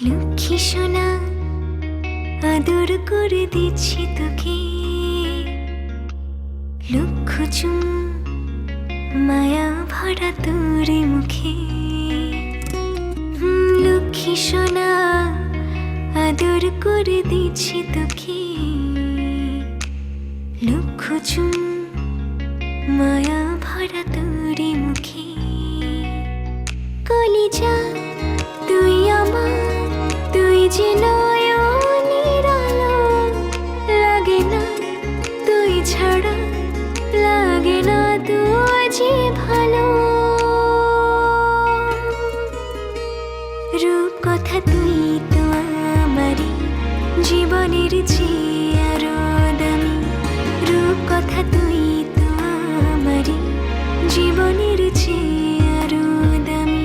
লক্ষ্মী সোনা আদর করে দিচ্ছি তোকে, লক্ষ চুম মায়া ভরা তোর মুখে। লক্ষ্মী সোনা আদর করে দিচ্ছি তোকে, লক্ষ চুম মায়া ভরা তোর মুখে। কলিজা তুই আমার, তুই যে নয়নের আলো, লাগে না তুই ছাড়া, লাগে না তুই যে ভালো। রূপ কথা তুই তো আমারই জীবনের চেয়ে আরো দামি, রূপ কথা তুই তো আমারই জীবনের চেয়ে আরো দামি।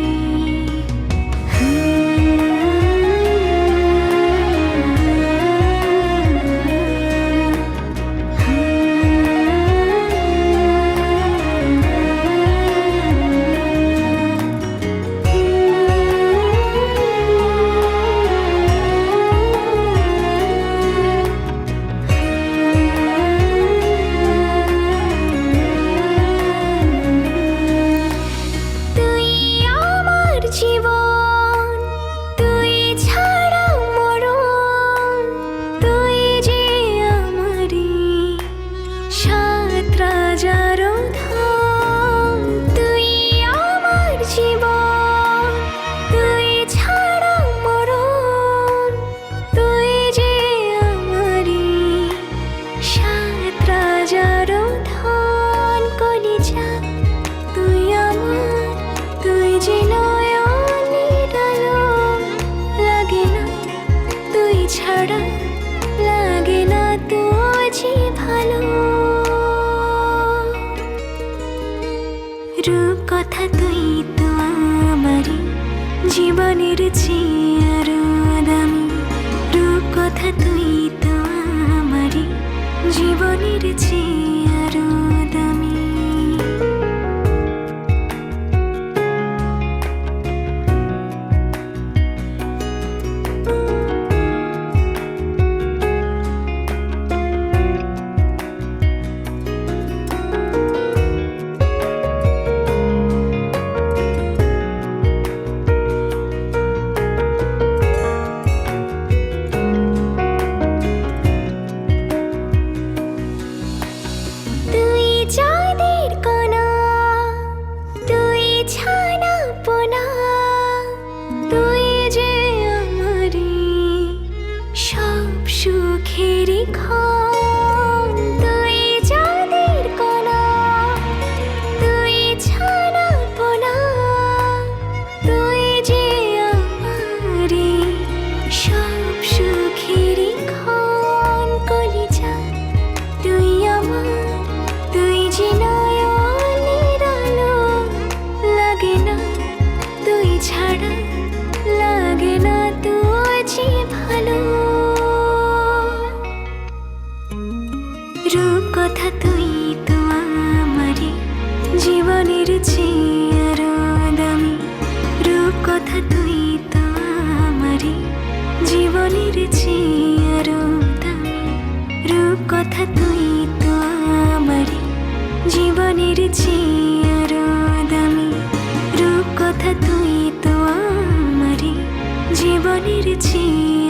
ছাড়া লাগে না তোর যে ভালো। রূপ কথা তুই তো আমারই জীবনের চেয়ে আরো দামি, রূপ কথা তুই তো আমারই জীবনের চেয়ে আরো দামি। সুখেরই ক্ষণ তুই চাঁদের কণা, তুই ছানা পোনা, তুই যে আমারই সব সুখেরই ক্ষণ। কলিজা তুই আমার, তুই যে নয়নের আলো, লাগে না তুই ছাড়া, লাগে না তুই যে ভালো। রূপ কথা তুই তো আমারই জীবনের চেয়ে আরো দামি, রূপ কথা তুই তো আমারই জীবনের চেয়ে আরো দামি, রূপ কথা তুই তো আমারই জীবনের চেয়ে আরো দামি, রূপ কথা তুই তো আমারই জীবনের চেয়ে